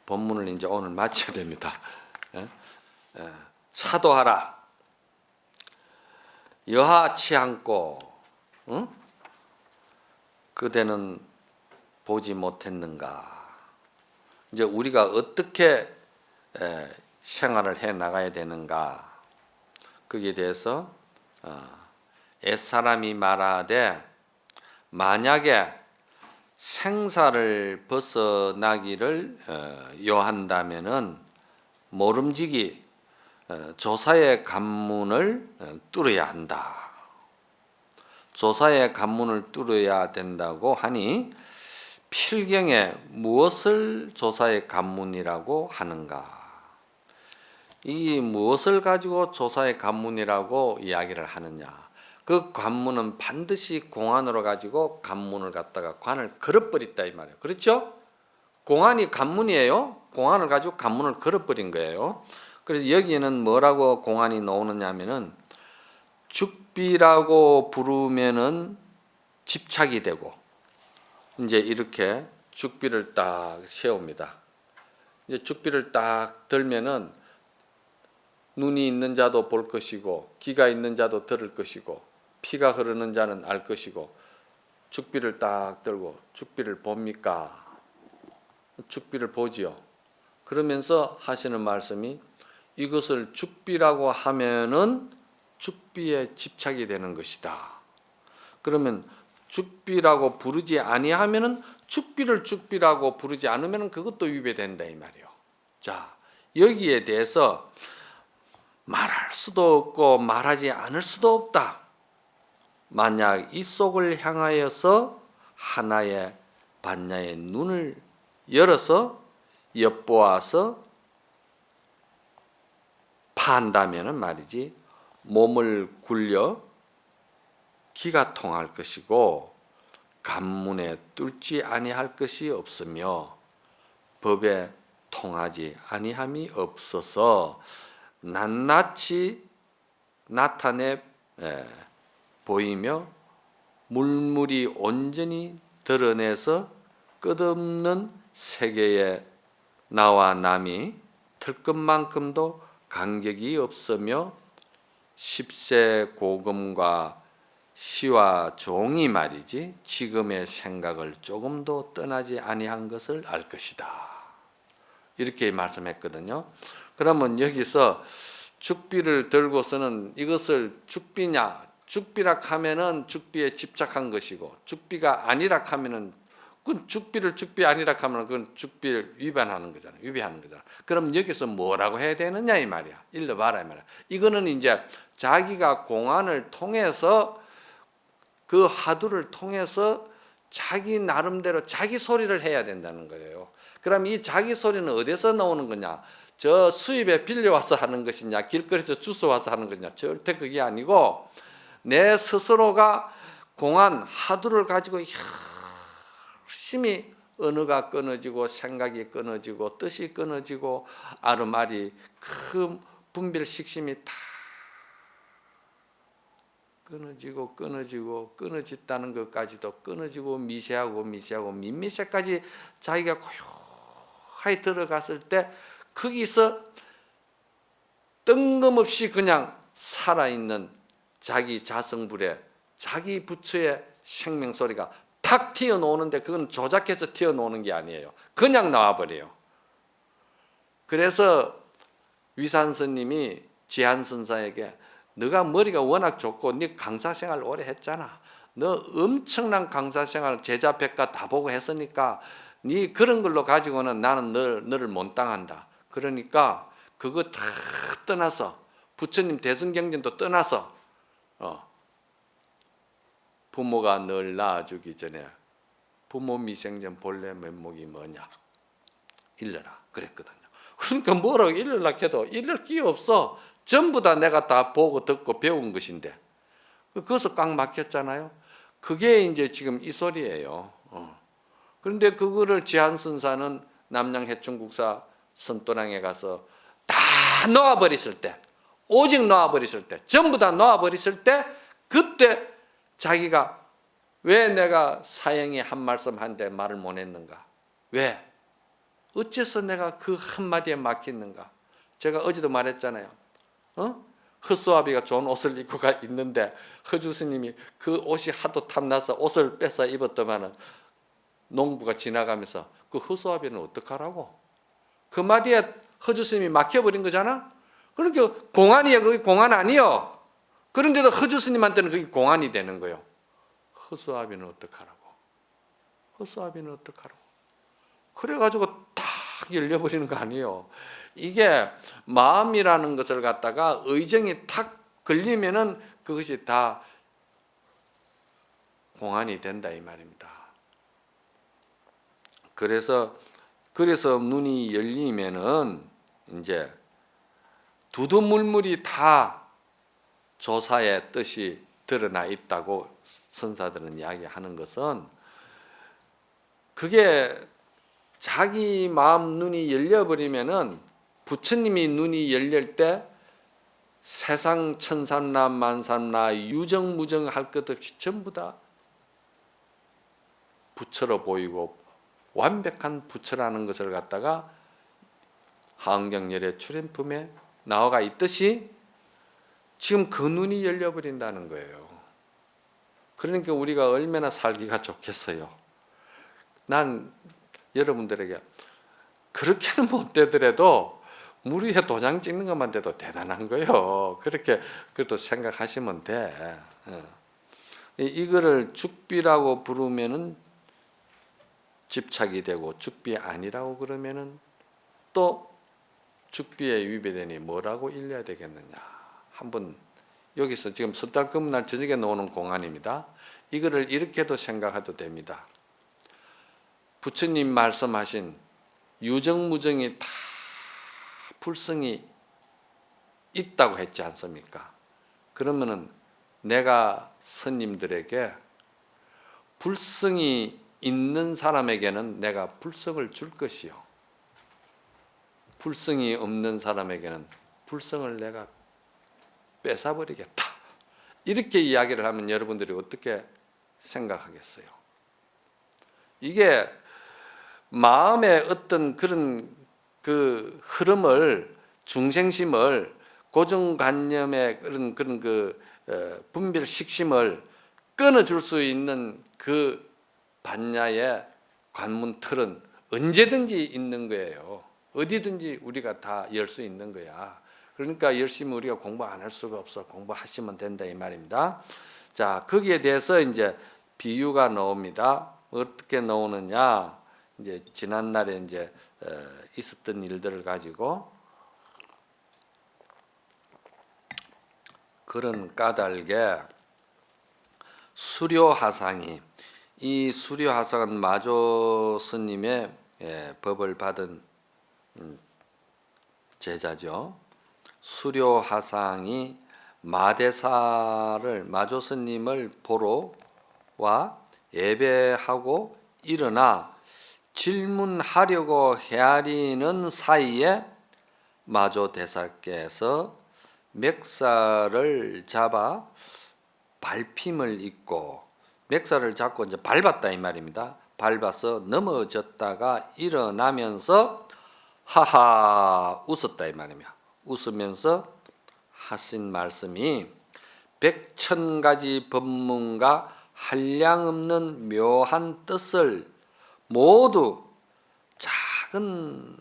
본문을 이제 오늘 마쳐야 됩니다. 사도하라. 여하치 않고 그대는 보지 못했는가. 이제 우리가 어떻게 생활을 해 나가야 되는가. 거기에 대해서 옛사람이 말하되 만약에 생사를 벗어나기를 요한다면은 모름지기 조사의 관문을 뚫어야 한다. 조사의 관문을 뚫어야 된다고 하니 필경에 무엇을 조사의 관문이라고 하는가? 이 무엇을 가지고 조사의 관문이라고 이야기를 하느냐? 그 관문은 반드시 공안으로 가지고 관문을 갖다가 관을 걸어버렸다 이 말이에요. 그렇죠? 공안이 관문이에요. 공안을 가지고 관문을 걸어버린 거예요. 그래서 여기에는 뭐라고 공안이 나오느냐 하면은 죽비라고 부르면은 집착이 되고 이제 이렇게 죽비를 딱 세웁니다. 이제 죽비를 딱 들면은 눈이 있는 자도 볼 것이고 귀가 있는 자도 들을 것이고 피가 흐르는 자는 알 것이고 죽비를 딱 들고 죽비를 봅니까? 죽비를 보지요. 그러면서 하시는 말씀이 이것을 죽비라고 하면은 죽비에 집착이 되는 것이다. 그러면 죽비라고 부르지 아니하면은 죽비를 죽비라고 부르지 않으면은 그것도 위배된다 이 말이요. 자, 여기에 대해서 말할 수도 없고 말하지 않을 수도 없다. 만약 이 속을 향하여서 하나의 반야의 눈을 열어서 엿보아서 판다면은 말이지 몸을 굴려 기가 통할 것이고 관문에 뚫지 아니할 것이 없으며 법에 통하지 아니함이 없어서 낱낱이 나타내 보이며 물물이 온전히 드러내서 끝없는 세계에 나와 남이 틀끝만큼도 간격이 없으며 십세 고금과 시와 종이 말이지 지금의 생각을 조금도 떠나지 아니한 것을 알 것이다. 이렇게 말씀했거든요. 그러면 여기서 죽비를 들고서는 이것을 죽비냐, 죽비라 하면은 죽비에 집착한 것이고 죽비가 아니라 하면은 그건 죽비를 죽비 아니라 하면 그건 죽비를 위반하는 거잖아. 위배하는 거잖아. 그럼 여기서 뭐라고 해야 되느냐 이 말이야. 읽어봐라 이 말이야. 이거는 이제 자기가 공안을 통해서 그 화두를 통해서 자기 나름대로 자기 소리를 해야 된다는 거예요. 그럼 이 자기 소리는 어디서 나오는 거냐? 저 수입에 빌려와서 하는 것이냐? 길거리에서 주워와서 하는 것이냐? 절대 그게 아니고 내 스스로가 공안 화두를 가지고 열심히 언어가 끊어지고 생각이 끊어지고 뜻이 끊어지고 아르말이 큰 분별식심이 다 끊어졌다는 것까지도 끊어지고 미세하고 민미세까지 자기가 고요하게 들어갔을 때 거기서 뜬금없이 그냥 살아있는 자기 자성불에 자기 부처의 생명소리가 탁 튀어나오는데 그건 조작해서 튀어나오는 게 아니에요. 그냥 나와버려요. 그래서 위산스님이 지한선사에게 너가 머리가 워낙 좋고 네 강사생활 오래 했잖아. 너 엄청난 강사생활 제자 백과 다 보고 했으니까 네 그런 걸로 가지고는 나는 너를 몬땅한다. 그러니까 그거 다 떠나서 부처님 대승경전도 떠나서 부모가 널 낳아주기 전에 부모 미생전 본래 면목이 뭐냐 일러라 그랬거든요. 그러니까 뭐라고 일러라 해도 일을 끼 없어. 전부 다 내가 다 보고 듣고 배운 것인데 그것을 꽉 막혔잖아요. 그게 이제 지금 이 소리예요. 그런데 그거를 지한선사는 남양해충국사 선도량에 가서 다 놓아버렸을 때, 오직 놓아버렸을 때, 전부 다 놓아버렸을 때 그때 자기가 왜 내가 사형이 한 말씀 한데 말을 못 했는가? 왜? 어째서 내가 그 한마디에 막히는가? 제가 어제도 말했잖아요. 허수아비가 좋은 옷을 입고 있는데 허주 스님이 그 옷이 하도 탐나서 옷을 뺏어 입었더만은 농부가 지나가면서 그 허수아비는 어떡하라고? 그 마디에 허주 스님이 막혀버린 거잖아? 그러니까 공안이야. 그게 공안 아니요. 그런데도 허주 스님한테는 그게 공안이 되는 거예요. 허수아비는 어떡하라고? 허수아비는 어떡하라고? 그래가지고 탁 열려버리는 거 아니에요. 이게 마음이라는 것을 갖다가 의정이 탁 걸리면은 그것이 다 공안이 된다 이 말입니다. 그래서 눈이 열리면은 이제 두두물물이 다 조사의 뜻이 드러나 있다고 선사들은 이야기하는 것은 그게 자기 마음 눈이 열려버리면은 부처님이 눈이 열릴 때 세상 천삼나 만삼나 유정무정 할 것 없이 전부 다 부처로 보이고 완벽한 부처라는 것을 갖다가 하은경열의 출연품에 나와가 있듯이 지금 그 눈이 열려버린다는 거예요. 그러니까 우리가 얼마나 살기가 좋겠어요. 난 여러분들에게 그렇게는 못 되더라도 물 위에 도장 찍는 것만 돼도 대단한 거예요. 그렇게 그래도 생각하시면 돼. 이거를 죽비라고 부르면은 집착이 되고 죽비 아니라고 그러면은 또 죽비에 위배되니 뭐라고 일러야 되겠느냐. 한번 여기서 지금 설달 금날 저녁에 나오는 공안입니다. 이거를 이렇게도 생각해도 됩니다. 부처님 말씀하신 유정무정이 다 불성이 있다고 했지 않습니까? 그러면은 내가 스님들에게 불성이 있는 사람에게는 내가 불성을 줄 것이요. 불성이 없는 사람에게는 불성을 내가 뺏어버리겠다. 이렇게 이야기를 하면 여러분들이 어떻게 생각하겠어요? 이게 마음의 어떤 그런 그 흐름을 중생심을 고정관념의 그런 그 분별식심을 끊어줄 수 있는 그 반야의 관문 틀은 언제든지 있는 거예요. 어디든지 우리가 다 열 수 있는 거야. 그러니까 열심히 우리가 공부 안 할 수가 없어. 공부하시면 된다 이 말입니다. 자, 거기에 대해서 이제 비유가 나옵니다. 어떻게 나오느냐? 이제 지난날에 이제 있었던 일들을 가지고 그런 까닭에 수료하상이 이 수료하상은 마조 스님의 법을 받은 제자죠. 수료하상이 마대사를 마조 스님을 보러 와 예배하고 일어나 질문하려고 헤아리는 사이에 마조 대사께서 맥살을 잡아 밟힘을 입고 맥살을 잡고 이제 밟았다 이 말입니다. 밟아서 넘어졌다가 일어나면서 하하 웃었다 이 말입니다. 웃으면서 하신 말씀이 백천가지 법문과 한량없는 묘한 뜻을 모두 작은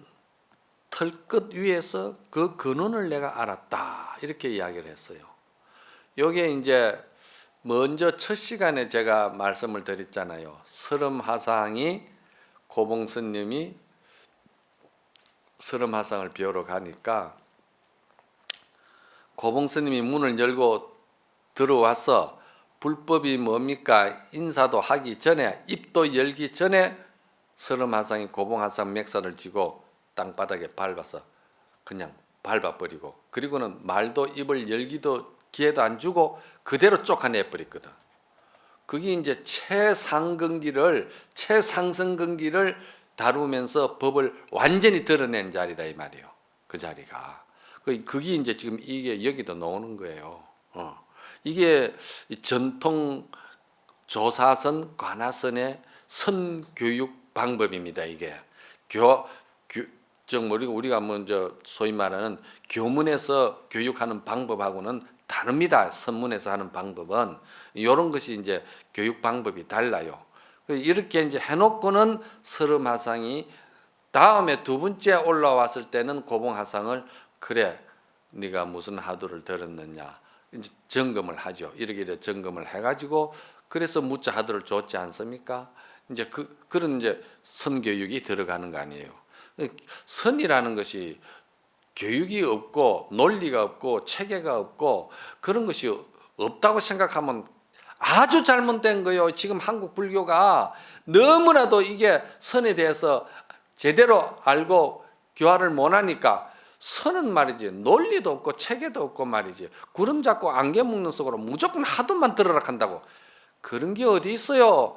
털끝 위에서 그 근원을 내가 알았다 이렇게 이야기를 했어요. 요게 이제 먼저 첫 시간에 제가 말씀을 드렸잖아요. 설엄하상이 고봉스님이 설엄하상을 뵈러 가니까 고봉스님이 문을 열고 들어와서 불법이 뭡니까? 인사도 하기 전에 입도 열기 전에 설엄하상이 고봉하상 맥살을 쥐고 땅바닥에 밟아서 그냥 밟아버리고 그리고는 말도 입을 열기도 기회도 안 주고 그대로 쫓아내버렸거든. 그게 이제 최상승근기를 다루면서 법을 완전히 드러낸 자리다 이 말이에요. 그 자리가. 그게 이제 지금 이게 여기도 나오는 거예요. 이게 전통 조사선 관아선의 선교육 방법입니다. 이게 즉 우리가 먼저 소위 말하는 교문에서 교육하는 방법하고는 다릅니다. 선문에서 하는 방법은 이런 것이 이제 교육 방법이 달라요. 이렇게 이제 해놓고는 설음하상이 다음에 두 번째 올라왔을 때는 고봉하상을 그래 네가 무슨 하도를 들었느냐 이제 점검을 하죠. 이렇게 점검을 해가지고 그래서 묻자 하도를 줬지 않습니까? 이제 그런 이제 선교육이 들어가는 거 아니에요. 선이라는 것이 교육이 없고 논리가 없고 체계가 없고 그런 것이 없다고 생각하면 아주 잘못된 거예요. 지금 한국 불교가 너무나도 이게 선에 대해서 제대로 알고 교화를 못하니까 선은 말이지 논리도 없고 체계도 없고 말이지 구름 잡고 안개 묶는 속으로 무조건 하도만 들으라 한다고 그런 게 어디 있어요.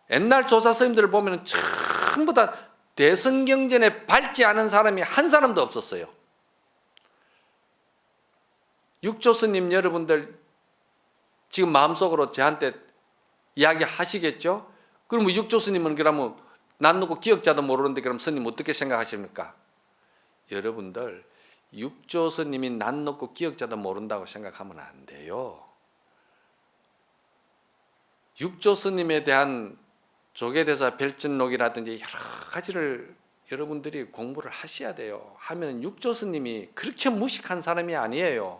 옛날 조사 스님들을 보면 전부 다 대성경전에 밟지 않은 사람이 한 사람도 없었어요. 육조 스님 여러분들 지금 마음속으로 저한테 이야기하시겠죠? 그러면 육조 스님은 그러면 난 누구 기억자도 모르는데 그럼 스님 어떻게 생각하십니까? 여러분들 육조 스님이 난 놓고 기억자도 모른다고 생각하면 안 돼요. 육조 스님에 대한 조계대사 별전록이라든지 여러 가지를 여러분들이 공부를 하셔야 돼요. 하면 육조 스님이 그렇게 무식한 사람이 아니에요.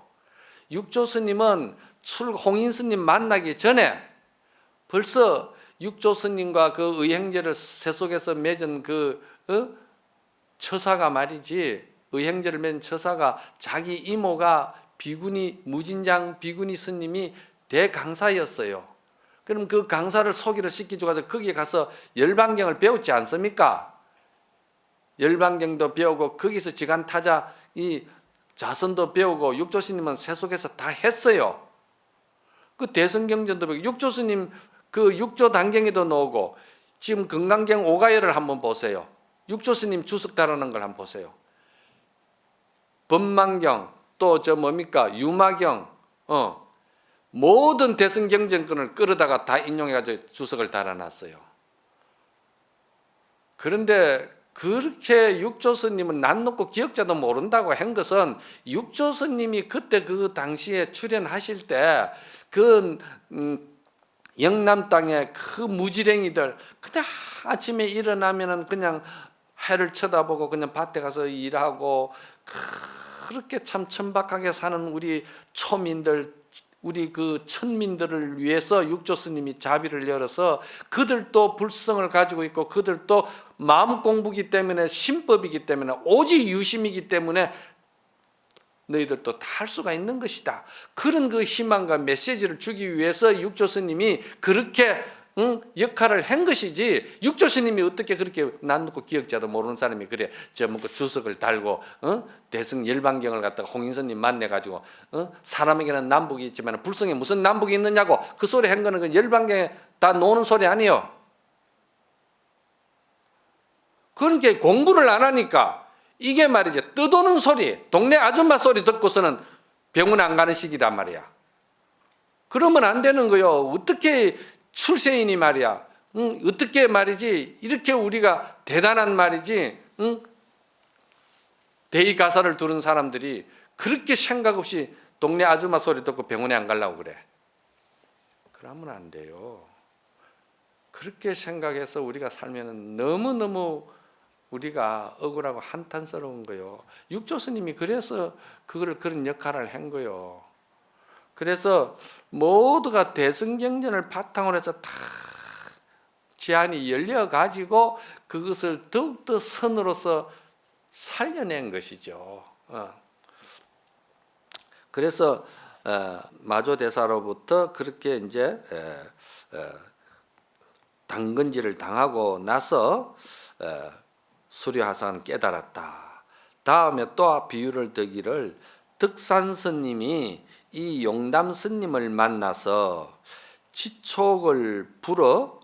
육조 스님은 홍인 스님 만나기 전에 벌써 육조 스님과 그 의행제를 세속에서 맺은 처사가 말이지 의행제를 맺은 처사가 자기 이모가 비구니 무진장 비구니 스님이 대강사였어요. 그럼 그 강사를 소개를 시켜주고 거기에 가서 열반경을 배웠지 않습니까? 열반경도 배우고 거기서 지간타자 이 자선도 배우고 육조스님은 세속에서 다 했어요. 그 대성경전도 배우고 육조스님 그 육조단경에도 나오고 지금 금강경 오가열을 한번 보세요. 육조스님 주석 다루는 걸 한번 보세요. 법망경 또 유마경 모든 대승경전권을 끌어다가 다 인용해가지고 주석을 달아놨어요. 그런데 그렇게 육조스님은 난 놓고 기억자도 모른다고 한 것은 육조스님이 그때 그 당시에 출연하실 때 영남 땅의 그 무지랭이들 그냥 아침에 일어나면은 그냥 해를 쳐다보고 그냥 밭에 가서 일하고 그렇게 참 천박하게 사는 우리 초민들 우리 그 천민들을 위해서 육조 스님이 자비를 열어서 그들도 불성을 가지고 있고 그들도 마음 공부기 때문에 신법이기 때문에 오직 유심이기 때문에 너희들도 다 할 수가 있는 것이다. 그런 그 희망과 메시지를 주기 위해서 육조 스님이 그렇게 역할을 한 것이지 육조 스님이 어떻게 그렇게 난 놓고 기억자도 모르는 사람이 그래 주석을 달고 대승 열반경을 갖다가 홍인선님 만나가지고 사람에게는 남북이 있지만 불성에 무슨 남북이 있느냐고 그 소리 한 거는 그 열반경에 다 노는 소리 아니에요. 그러니까 공부를 안 하니까 이게 말이죠 떠도는 소리 동네 아줌마 소리 듣고서는 병원 안 가는 시기란 말이야. 그러면 안 되는 거요. 어떻게 출세인이 말이야 어떻게 말이지 이렇게 우리가 대단한 말이지 대의가사를 두른 사람들이 그렇게 생각 없이 동네 아줌마 소리 듣고 병원에 안 가려고 그래. 그러면 안 돼요. 그렇게 생각해서 우리가 살면 너무너무 우리가 억울하고 한탄스러운 거요. 육조 스님이 그래서 그런 역할을 한 거요. 그래서 모두가 대승경전을 바탕으로 해서 다 제안이 열려가지고 그것을 더욱더 선으로서 살려낸 것이죠. 그래서 마조대사로부터 그렇게 이제 당근질을 당하고 나서 수료하상은 깨달았다. 다음에 또 비유를 드기를 덕산 스님이 이 용담 스님을 만나서 지촉을 불어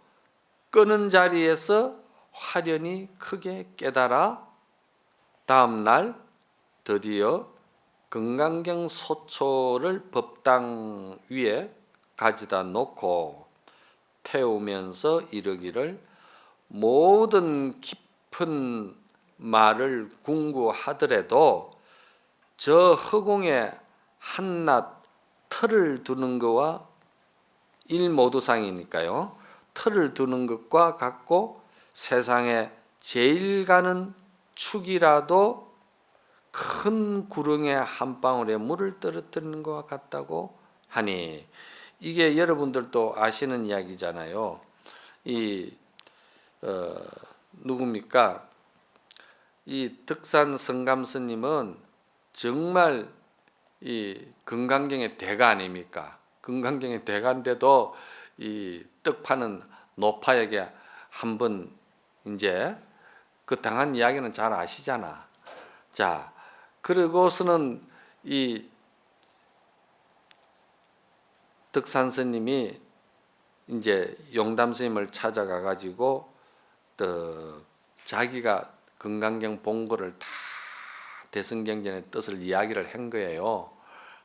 끄는 자리에서 화련히 크게 깨달아 다음 날 드디어 금강경 소초를 법당 위에 가져다 놓고 태우면서 이르기를 모든 깊은 말을 궁구하더라도 저 허공에 한낱 털을 두는 것과 일모두상이니까요. 털을 두는 것과 같고 세상에 제일 가는 축이라도 큰 구렁에 한 방울에 물을 떨어뜨리는 것과 같다고 하니, 이게 여러분들도 아시는 이야기잖아요. 누굽니까? 이 덕산 성감 스님은 정말 이 금강경의 대가 아닙니까? 금강경의 대가인데도 이 떡 파는 노파에게 한번 이제 그 당한 이야기는 잘 아시잖아. 자, 그러고서는 이 덕산 스님이 이제 용담 스님을 찾아가 가지고 또 자기가 금강경 본 거를 다 대승경전의 뜻을 이야기를 한 거예요.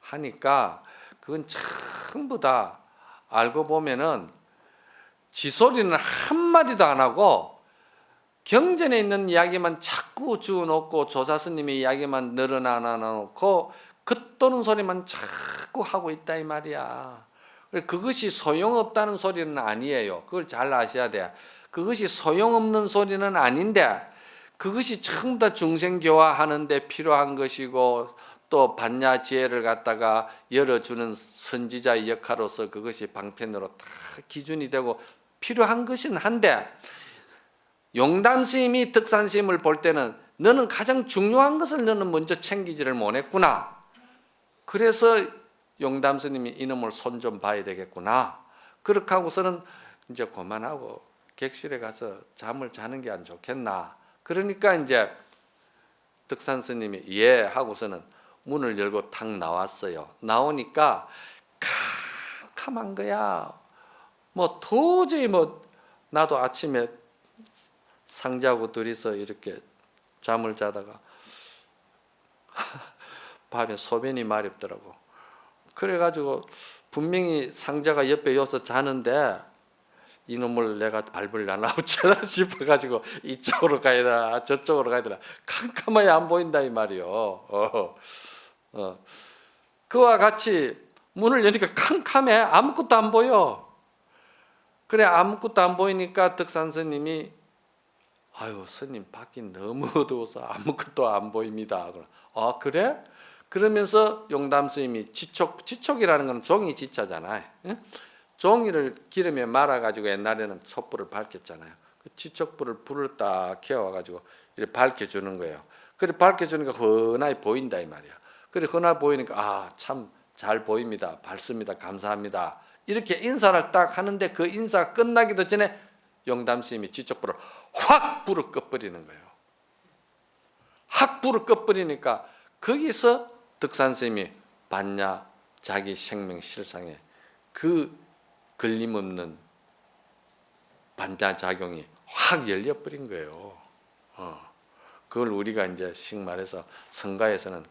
하니까 그건 전부 다 알고 보면은 지 소리는 한마디도 안 하고 경전에 있는 이야기만 자꾸 주워놓고 조사스님의 이야기만 늘어나 놓고 겉도는 소리만 자꾸 하고 있다 이 말이야. 그것이 소용없다는 소리는 아니에요. 그걸 잘 아셔야 돼. 그것이 소용없는 소리는 아닌데 그것이 전부 다 중생교화하는 데 필요한 것이고 또 반야 지혜를 갖다가 열어주는 선지자의 역할로서 그것이 방편으로 다 기준이 되고 필요한 것은 한데, 용담 스님이 덕산 스님을 볼 때는 너는 가장 중요한 것을 너는 먼저 챙기지를 못했구나. 그래서 용담 스님이 이놈을 손 좀 봐야 되겠구나. 그렇게 하고서는 이제 그만하고 객실에 가서 잠을 자는 게 안 좋겠나. 그러니까 이제 덕산 스님이 예 하고서는 문을 열고 탁 나왔어요. 나오니까 캄캄한 거야. 뭐 도저히 나도 아침에 상자하고 둘이서 이렇게 잠을 자다가 밤에 소변이 마렵더라고. 그래가지고 분명히 상자가 옆에 여서 자는데 이놈을 내가 밟을 안 하고 쳐라 싶어가지고 이쪽으로 가야 되나 저쪽으로 가야 되나 캄캄하게 안 보인다 이 말이요. 그와 같이 문을 여니까 캄캄해. 아무것도 안 보여. 그래 아무것도 안 보이니까 덕산 스님이 아유 스님 밖이 너무 어두워서 아무것도 안 보입니다. 아 그래? 그러면서 용담 스님이 지촉이라는 건 종이 지자잖아요. 종이를 기름에 말아가지고 옛날에는 촛불을 밝혔잖아요. 그 지촉불을 불을 딱 켜와가지고 이렇게 밝혀주는 거예요. 그래 밝혀주니까 흔하게 보인다 이 말이야. 그래 흔하게 보이니까 아 참 잘 보입니다. 밝습니다. 감사합니다. 이렇게 인사를 딱 하는데 그 인사가 끝나기도 전에 용담 스님이 지촉불을 확 불을 꺼버리는 거예요. 확 불을 꺼버리니까 거기서 덕산 스님이 반야 자기 생명 실상에 그 걸림없는 반야작용이 확 열려버린 거예요. 그걸 우리가 이제 식 말해서 성가에서는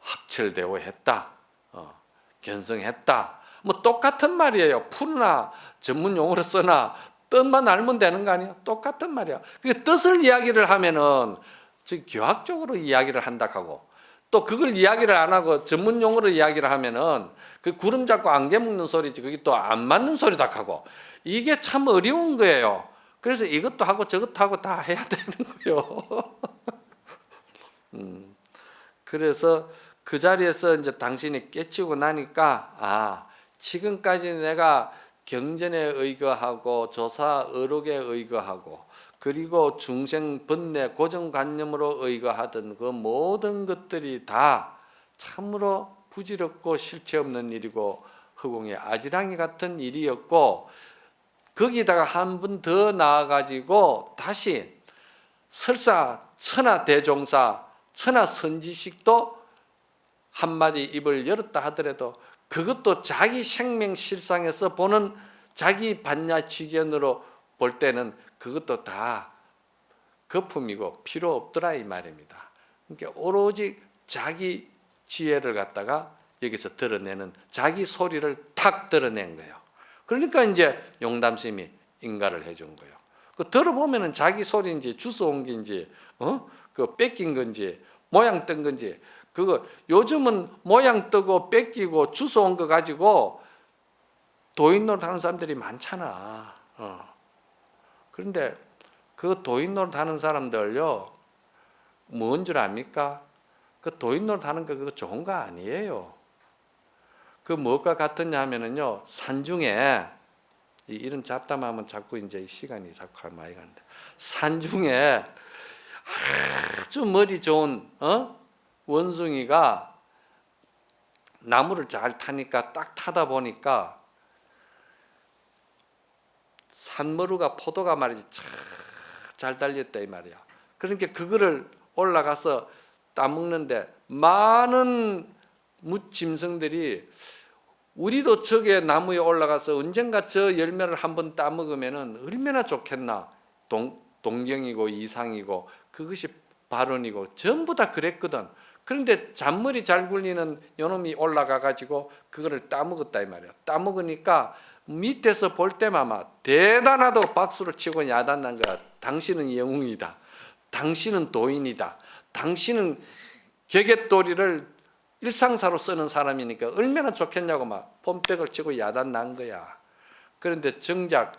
확철대오 했다, 견성했다. 뭐 똑같은 말이에요. 푸르나 전문 용어로 쓰나 뜻만 알면 되는 거 아니야? 똑같은 말이야. 그 뜻을 이야기를 하면은 즉 교학적으로 이야기를 한다 하고 또 그걸 이야기를 안 하고 전문 용어로 이야기를 하면은 그 구름 잡고 안개 묶는 소리지 그게 또 안 맞는 소리다 하고 이게 참 어려운 거예요. 그래서 이것도 하고 저것도 하고 다 해야 되는 거예요. 그래서 그 자리에서 이제 당신이 깨치고 나니까 아 지금까지 내가 경전에 의거하고 조사 의록에 의거하고 그리고 중생 번뇌 고정관념으로 의거하던 그 모든 것들이 다 참으로 부질없고 실체 없는 일이고 허공의 아지랑이 같은 일이었고 거기다가 한 번 더 나아가지고 다시 설사 천하대종사 천하선지식도 한마디 입을 열었다 하더라도 그것도 자기 생명 실상에서 보는 자기 반야지견으로 볼 때는 그것도 다 거품이고 필요 없더라 이 말입니다. 그러니까 오로지 자기 지혜를 갖다가 여기서 드러내는 자기 소리를 탁 드러낸 거예요. 그러니까 이제 용담스님이 인가를 해준 거예요. 그 들어보면은 자기 소리인지 주워 온 게인지 그 뺏긴 건지 모양 뜬 건지 그거 요즘은 모양 뜨고 뺏기고 주워온 거 가지고 도인 노릇 하는 사람들이 많잖아. 그런데 그 도인 노릇 하는 사람들요 뭔 줄 압니까? 그 도인 노릇 하는 거 그거 좋은 거 아니에요. 그 무엇과 같으냐 하면은요 산중에 이런 잡담하면 자꾸 이제 시간이 자꾸 많이 가는데 산중에 아주 머리 좋은 원숭이가 나무를 잘 타니까 딱 타다 보니까 산머루가 포도가 말이지 잘 달렸다 이 말이야. 그러니까 그거를 올라가서 따먹는데 많은 무짐승들이 우리도 저게 나무에 올라가서 언젠가 저 열매를 한번 따먹으면은 얼마나 좋겠나. 동경이고 이상이고 그것이 발언이고 전부 다 그랬거든. 그런데 잔머리 잘 굴리는 요놈이 올라가 가지고 그거를 따먹었다 이 말이야. 따먹으니까 밑에서 볼 때마다 대단하다고 박수를 치고 야단난 거야. 당신은 영웅이다. 당신은 도인이다. 당신은 개갯도리를 일상사로 쓰는 사람이니까 얼마나 좋겠냐고 막 폼백을 치고 야단난 거야. 그런데 정작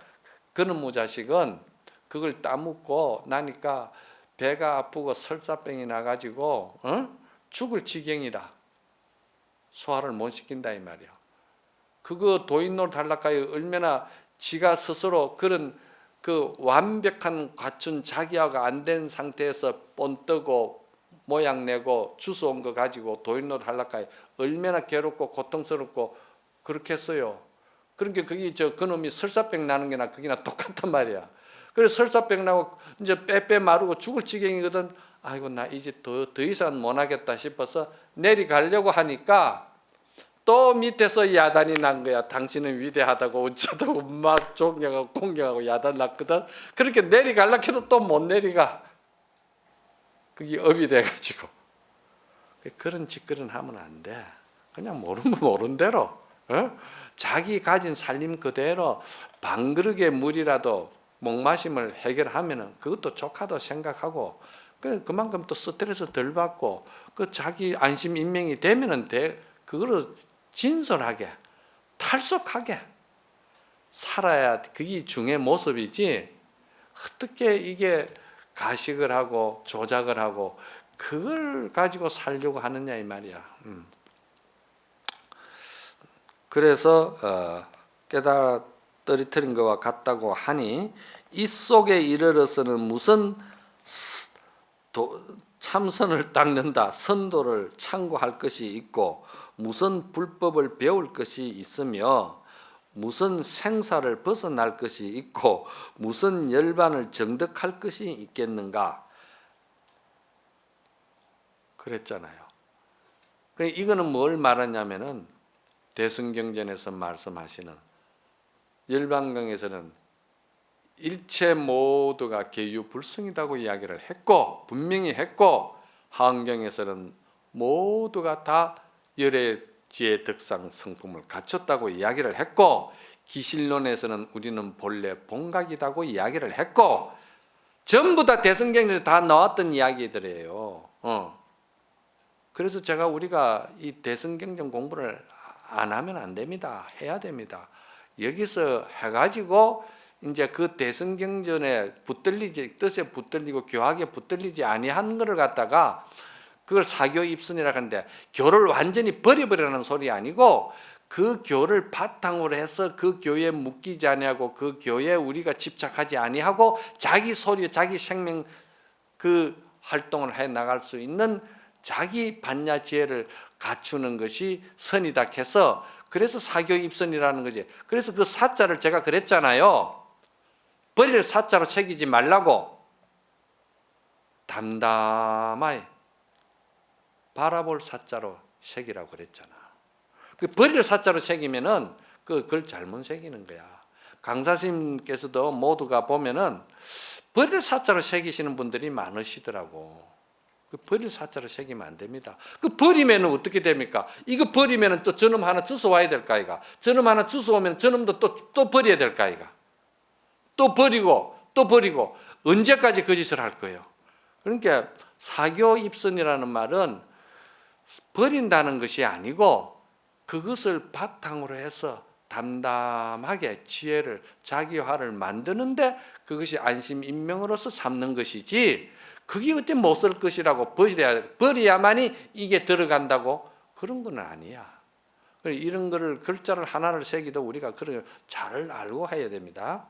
그놈 무자식은 그걸 따먹고 나니까 배가 아프고 설사병이 나가지고 죽을 지경이다. 소화를 못 시킨다 이 말이야. 그거 도인노릇 하려까요 얼마나 지가 스스로 그런 그 완벽한 갖춘 자기화가 안 된 상태에서 뻔뜨고 모양 내고 주워온 거 가지고 도인노릇 하려까요 얼마나 괴롭고 고통스럽고 그렇겠어요. 그러니까 그게 그놈이 설사병 나는 게나 그게나 똑같단 말이야. 그래서 설사병 나고 이제 빼빼 마르고 죽을 지경이거든. 아이고 나 이제 더 이상 못 하겠다 싶어서 내려가려고 하니까 또 밑에서 야단이 난 거야. 당신은 위대하다고 어쩌다고 막 존경하고 공경하고 야단 났거든. 그렇게 내려가려고 해도 또 못 내려가. 그게 업이 돼가지고. 그런 짓거리는 하면 안 돼. 그냥 모르면 모른 대로 자기 가진 살림 그대로 반그릇의 물이라도 목마심을 해결하면은 그것도 좋다고 생각하고 그만큼 또 스트레스 덜 받고 그 자기 안심 인명이 되면은 그거를 진솔하게 탈속하게 살아야 그게 중의 모습이지. 어떻게 이게 가식을 하고 조작을 하고 그걸 가지고 살려고 하느냐 이 말이야. 그래서 깨달아뜨린 것과 같다고 하니 이 속에 이르러서는 무슨 참선을 닦는다 선도를 참고할 것이 있고 무슨 불법을 배울 것이 있으며 무슨 생사를 벗어날 것이 있고 무슨 열반을 정득할 것이 있겠는가 그랬잖아요. 이거는 뭘 말하냐면은 대승경전에서 말씀하시는 열반경에서는 일체 모두가 계유불성이라고 이야기를 했고 분명히 했고 하은경에서는 모두가 다 열의 지혜 덕상 성품을 갖췄다고 이야기를 했고 기실론에서는 우리는 본래 본각이라고 이야기를 했고 전부 다 대승경전에 다 나왔던 이야기들이에요. 그래서 우리가 이 대승경전 공부를 안 하면 안 됩니다. 해야 됩니다. 여기서 해가지고 이제 그 대승경전에 붙들리지 뜻에 붙들리고 교학에 붙들리지 아니한 것을 갖다가 그걸 사교 입선이라고 하는데 교를 완전히 버려버리라는 소리 아니고 그 교를 바탕으로 해서 그 교에 묶이지 아니하고 그 교에 우리가 집착하지 아니하고 자기 소리 자기 생명 그 활동을 해 나갈 수 있는 자기 반야 지혜를 갖추는 것이 선이다 해서 그래서 사교 입선이라는 거지. 그래서 그 사자를 제가 그랬잖아요. 버릴 사자로 새기지 말라고 담담하게 바라볼 사자로 새기라고 그랬잖아. 그 버릴 사자로 새기면은 그걸 잘못 새기는 거야. 강사님께서도 모두가 보면은 버릴 사자로 새기시는 분들이 많으시더라고. 그 버릴 사자로 새기면 안 됩니다. 그 버리면은 어떻게 됩니까? 이거 버리면은 또 저놈 하나 주워 와야 될까 이가. 저놈 하나 주워 오면 저놈도 또 버려야 될까 이가. 또 버리고 언제까지 그 짓을 할 거예요? 그러니까 사교 입선이라는 말은 버린다는 것이 아니고 그것을 바탕으로 해서 담담하게 지혜를 자기화를 만드는데 그것이 안심인명으로서 삼는 것이지, 그게 어때 못 쓸 것이라고 버려야만이 이게 들어간다고 그런 건 아니야. 이런 거를 글자를 하나를 새기도 우리가 그걸 잘 알고 해야 됩니다.